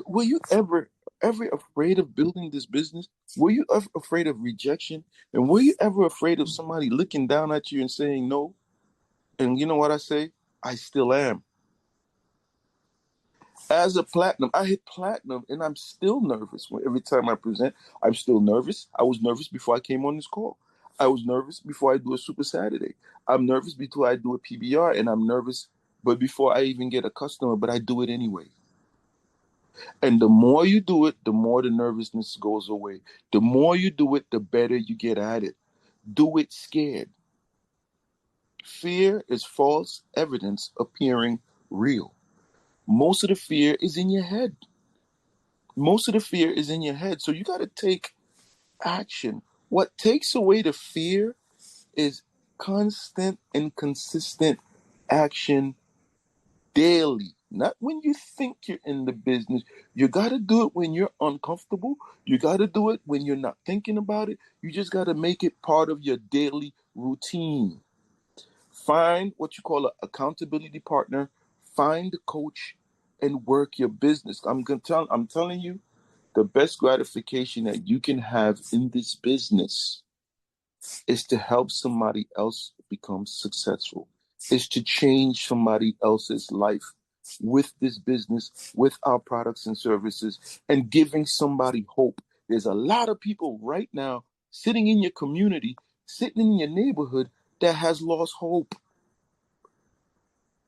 Speaker 4: Were you ever afraid of building this business? Were you ever afraid of rejection? And were you ever afraid of somebody looking down at you and saying no? And you know what I say? I still am. As a platinum, I hit platinum and I'm still nervous. Every time I present, I'm still nervous. I was nervous before I came on this call. I was nervous before I do a Super Saturday. I'm nervous before I do a PBR, and I'm nervous but before I even get a customer, but I do it anyway. And the more you do it, the more the nervousness goes away. The more you do it, the better you get at it. Do it scared. Fear is false evidence appearing real. Most of the fear is in your head. Most of the fear is in your head. So you got to take action. What takes away the fear is constant and consistent action daily. Not when you think you're in the business. You got to do it when you're uncomfortable. You got to do it when you're not thinking about it. You just got to make it part of your daily routine. Find what you call an accountability partner. Find a coach and work your business. I'm telling you, the best gratification that you can have in this business is to help somebody else become successful, is to change somebody else's life with this business, with our products and services, and giving somebody hope. There's a lot of people right now sitting in your community, sitting in your neighborhood that has lost hope.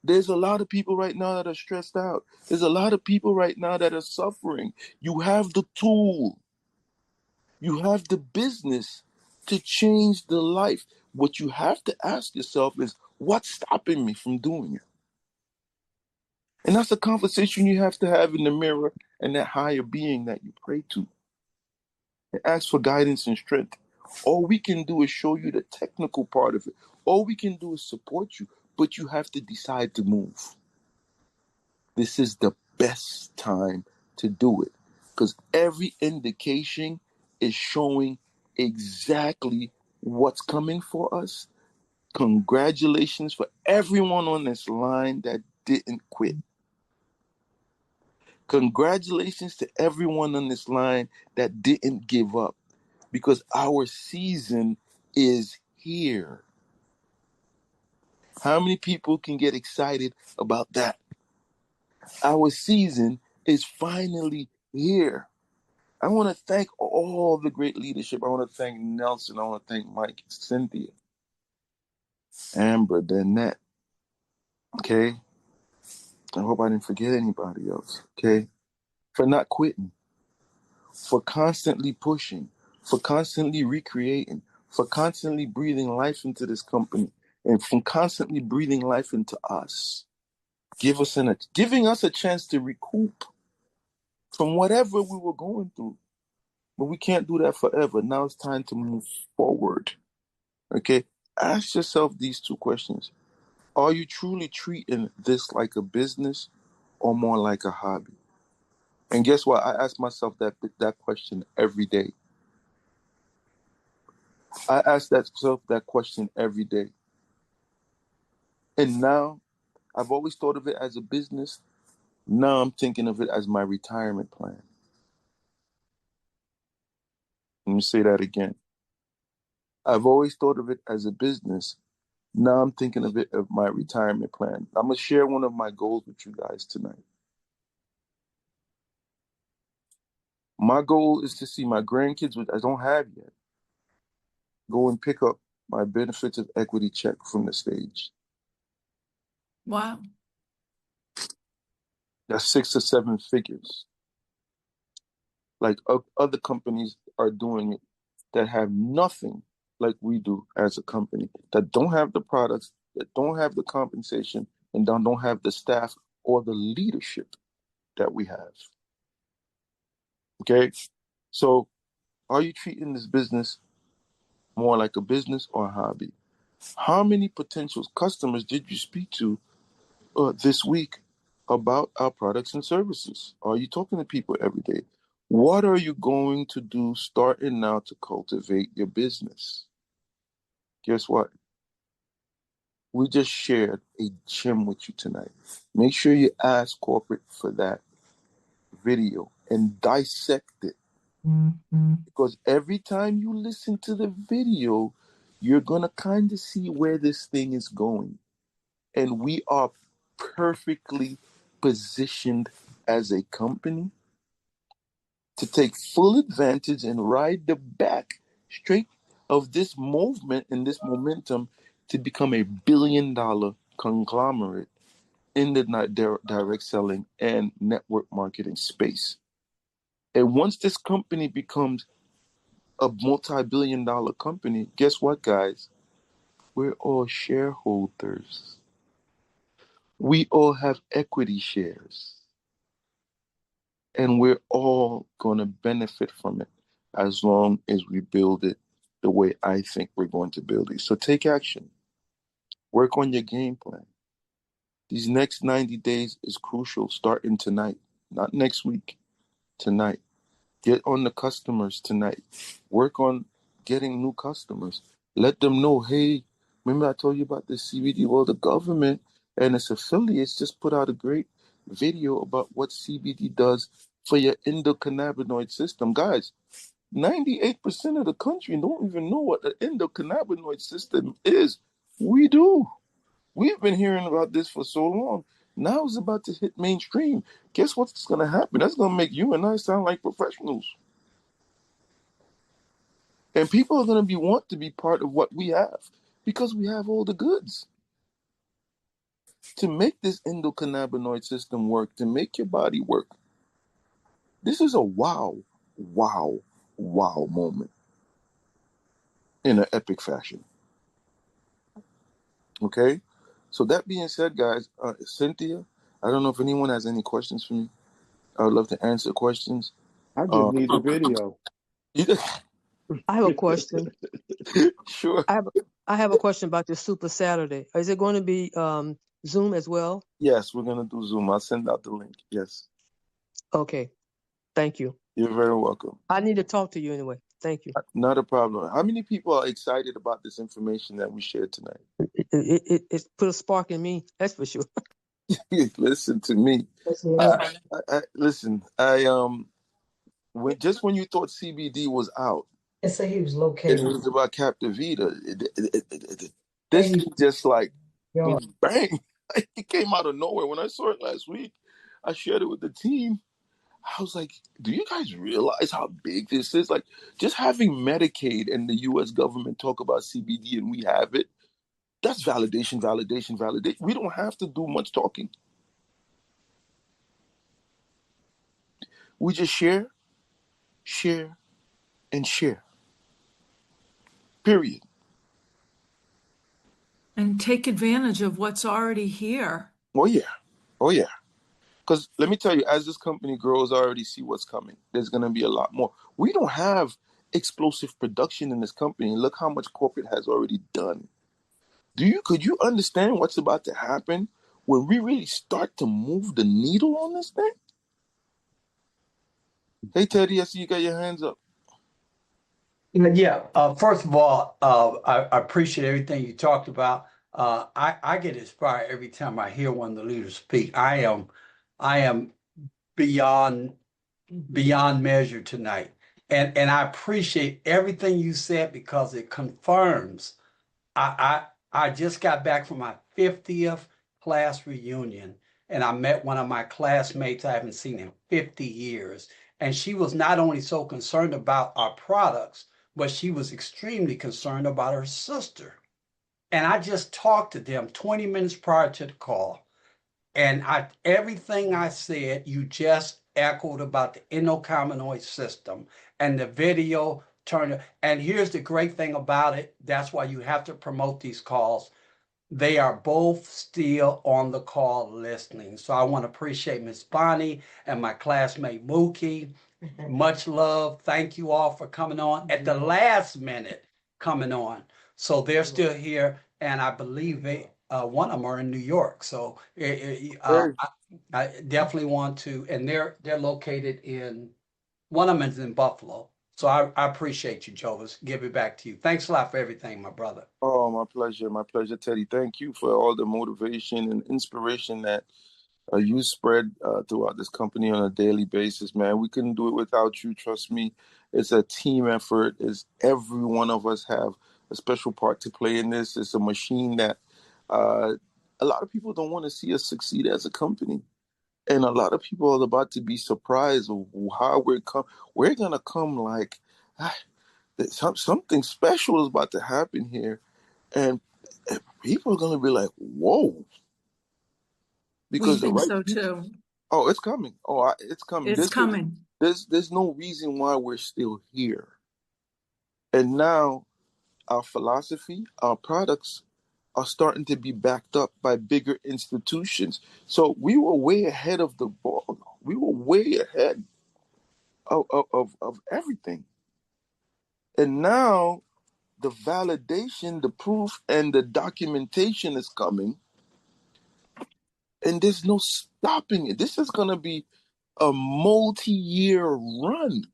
Speaker 4: There's a lot of people right now that are stressed out. There's a lot of people right now that are suffering. You have the tool. You have the business to change the life. What you have to ask yourself is, what's stopping me from doing it? And that's a conversation you have to have in the mirror and that higher being that you pray to. And ask for guidance and strength. All we can do is show you the technical part of it. All we can do is support you, but you have to decide to move. This is the best time to do it because every indication is showing exactly what's coming for us. Congratulations for everyone on this line that didn't quit. Congratulations to everyone on this line that didn't give up because our season is here. How many people can get excited about that? Our season is finally here. I want to thank all the great leadership. I want to thank Nelson. I want to thank Mike, Cynthia, Amber, Danette. Okay. I hope I didn't forget anybody else. Okay. For not quitting, for constantly pushing, for constantly recreating, for constantly breathing life into this company, and from constantly breathing life into us. Giving us a chance to recoup from whatever we were going through. But we can't do that forever. Now it's time to move forward. Okay? Ask yourself these two questions. Are you truly treating this like a business or more like a hobby? And guess what? I ask myself that question every day. I ask myself that question every day. And now I've always thought of it as a business. Now I'm thinking of it as my retirement plan. Let me say that again. I've always thought of it as a business. Now I'm thinking of it as my retirement plan. I'm going to share one of my goals with you guys tonight. My goal is to see my grandkids, which I don't have yet, go and pick up my benefits of equity check from the stage.
Speaker 6: Wow.
Speaker 4: That's 6 or 7 figures. Like other companies are doing it that have nothing like we do as a company, that don't have the products, that don't have the compensation, and don't have the staff or the leadership that we have. Okay? So are you treating this business more like a business or a hobby? How many potential customers did you speak to this week about our products and services? Are you talking to people every day? What are you going to do starting now to cultivate your business? Guess what? We just shared a gem with you tonight. Make sure you ask corporate for that video and dissect it. Because every time you listen to the video, you're going to kind of see where this thing is going. And we are perfectly positioned as a company to take full advantage and ride the back straight of this movement and this momentum to become a billion-dollar conglomerate in the direct selling and network marketing space. And once this company becomes a multi-billion-dollar company, guess what, guys? We're all shareholders. We all have equity shares. And we're all going to benefit from it as long as we build it the way I think we're going to build it. So take action. Work on your game plan. These next 90 days is crucial, starting tonight, not next week, tonight. Get on the customers tonight. Work on getting new customers. Let them know, hey, remember I told you about this CBD? Well, the government and its affiliates just put out a great video about what CBD does for your endocannabinoid system. Guys, 98% of the country don't even know what the endocannabinoid system is. We do. We've been hearing about this for so long. Now it's about to hit mainstream. Guess what's going to happen? That's going to make you and I sound like professionals. And people are going to want to be part of what we have because we have all the goods. To make this endocannabinoid system work, to make your body work, this is a wow moment in an epic fashion. Okay? So that being said, guys, Cynthia, I don't know if anyone has any questions for me. I would love to answer questions.
Speaker 2: I just need the video.
Speaker 9: I have a question.
Speaker 4: Sure.
Speaker 9: I have a question about this Super Saturday. Is it going to be Zoom as well?
Speaker 4: Yes, we're going to do Zoom. I'll send out the link. Yes.
Speaker 9: Okay. Thank you.
Speaker 4: You're very welcome.
Speaker 9: I need to talk to you anyway. Thank you.
Speaker 4: Not a problem. How many people are excited about this information that we shared tonight?
Speaker 9: It put a spark in me. That's for sure.
Speaker 4: Listen to me. Listen, when you thought CBD was out,
Speaker 9: And say he was located.
Speaker 4: and it was about Captivita, this thing just like bang, it came out of nowhere. When I saw it last week, I shared it with the team. I was like, do you guys realize how big this is? Like, just having Medicaid and the US government talk about CBD and we have it, that's validation. We don't have to do much talking. We just share, and share. Period.
Speaker 6: And take advantage of what's already here.
Speaker 4: Oh, yeah. Because let me tell you, as this company grows, I already see what's coming. There's going to be a lot more. We don't have explosive production in this company. Look how much corporate has already done. Could you understand what's about to happen when we really start to move the needle on this thing? Hey, Teddy, I see you got your hands up.
Speaker 10: Yeah. First of all, I appreciate everything you talked about. I get inspired every time I hear one of the leaders speak. I am beyond measure tonight, and I appreciate everything you said because it confirms. I just got back from my 50th class reunion, and I met one of my classmates I haven't seen in 50 years, and she was not only so concerned about our products, but she was extremely concerned about her sister. And I just talked to them 20 minutes prior to the call. And everything I said, you just echoed about the endocannabinoid system and the video turned. And here's the great thing about it. That's why you have to promote these calls. They are both still on the call listening. So I want to appreciate Miss Bonnie and my classmate Mookie. Much love. Thank you all for coming on at the last minute coming on. So they're still here, and I believe one of them are in New York. So I definitely want to, and they're located in, one of them is in Buffalo. So I appreciate you, Jovis. Give it back to you. Thanks a lot for everything, my brother.
Speaker 4: Oh, my pleasure, Teddy. Thank you for all the motivation and inspiration that you spread throughout this company on a daily basis, man. We couldn't do it without you. Trust me, it's a team effort. It's every one of us have a special part to play in this. It's a machine that a lot of people don't want to see us succeed as a company. And a lot of people are about to be surprised of how we're gonna come like something special is about to happen here, and people are gonna be like, "Whoa!"
Speaker 6: We
Speaker 4: Because the
Speaker 6: think
Speaker 4: right
Speaker 6: so
Speaker 4: people.
Speaker 6: too.
Speaker 4: Oh, it's coming. It's coming.
Speaker 6: It's coming.
Speaker 4: There's no reason why we're still here. And now our philosophy, our products are starting to be backed up by bigger institutions. So we were way ahead of the ball. We were way ahead of everything. And now the validation, the proof, and the documentation is coming. And there's no stopping it. This is going to be a multi-year run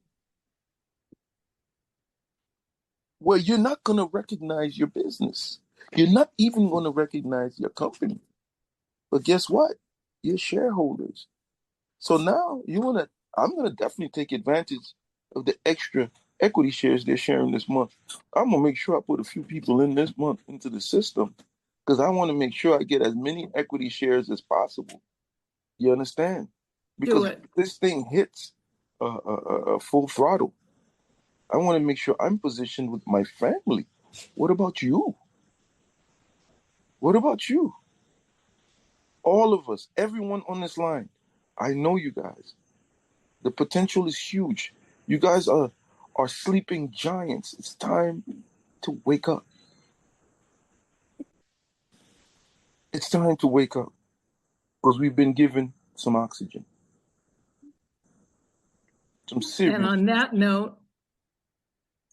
Speaker 4: where you're not going to recognize your business. You're not even going to recognize your company. But guess what? You're shareholders. So now I'm going to definitely take advantage of the extra equity shares they're sharing this month. I'm going to make sure I put a few people in this month into the system because I want to make sure I get as many equity shares as possible. You understand? Because
Speaker 6: Do it.
Speaker 4: this thing hits full throttle, I want to make sure I'm positioned with my family. What about you? What about you? All of us, everyone on this line, I know you guys. The potential is huge. You guys are sleeping giants. It's time to wake up. It's time to wake up because we've been given some oxygen. Some
Speaker 6: And
Speaker 4: serious.
Speaker 6: on that note,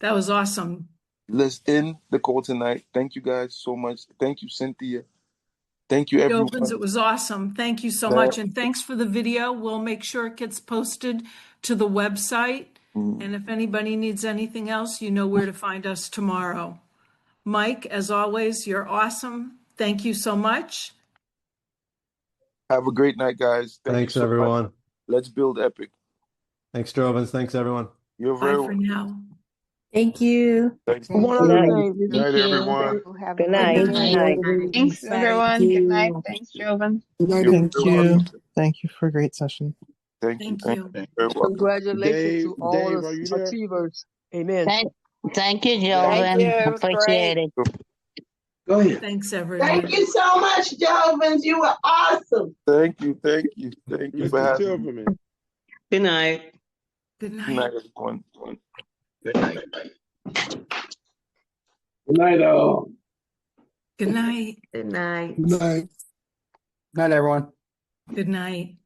Speaker 6: that was awesome.
Speaker 4: Let's end the call tonight. Thank you guys so much. Thank you, Cynthia. Thank you, everyone.
Speaker 6: Jovens, it was awesome. Thank you so much. And thanks for the video. We'll make sure it gets posted to the website. And if anybody needs anything else, you know where to find us tomorrow. Mike, as always, you're awesome. Thank you so much.
Speaker 4: Have a great night, guys.
Speaker 1: Thanks,
Speaker 4: you so
Speaker 1: everyone.
Speaker 4: much. Let's build Epic.
Speaker 1: Thanks, Jovens. Thanks, everyone.
Speaker 4: You're
Speaker 6: Bye
Speaker 4: very
Speaker 6: for
Speaker 4: welcome.
Speaker 6: now.
Speaker 11: Thank you.
Speaker 4: Thanks.
Speaker 9: One
Speaker 12: Good
Speaker 9: other
Speaker 12: night.
Speaker 9: thing.
Speaker 3: Good night, everyone.
Speaker 12: Good night.
Speaker 11: Good
Speaker 12: Good
Speaker 11: night.
Speaker 12: night.
Speaker 13: Thanks,
Speaker 11: Bye.
Speaker 13: everyone. Good night. Thanks, Jovan.
Speaker 4: You're
Speaker 14: Thank
Speaker 4: very
Speaker 14: you.
Speaker 4: welcome.
Speaker 14: Thank you for a great session.
Speaker 4: Thank you.
Speaker 6: Thank you.
Speaker 4: You're very welcome.
Speaker 9: Congratulations to all
Speaker 2: Dave,
Speaker 9: the
Speaker 2: are you there?
Speaker 9: achievers. Amen.
Speaker 12: Thank you,
Speaker 13: Thank you.
Speaker 12: Jovan.
Speaker 13: It was
Speaker 12: Appreciate
Speaker 13: great.
Speaker 12: it.
Speaker 3: Go ahead.
Speaker 6: Thanks,
Speaker 15: Thank
Speaker 6: everyone.
Speaker 15: you so much, Jovens. You were awesome.
Speaker 4: Thank you. Thank you. Thank you for
Speaker 2: Mr.
Speaker 4: having me.
Speaker 2: Silverman.
Speaker 12: Good night.
Speaker 6: Good
Speaker 4: Good
Speaker 6: night.
Speaker 4: night, everyone.
Speaker 2: Good night.
Speaker 15: Good night, all.
Speaker 6: Good night.
Speaker 11: Good night.
Speaker 14: Good night.
Speaker 5: Good night, everyone.
Speaker 6: Good night.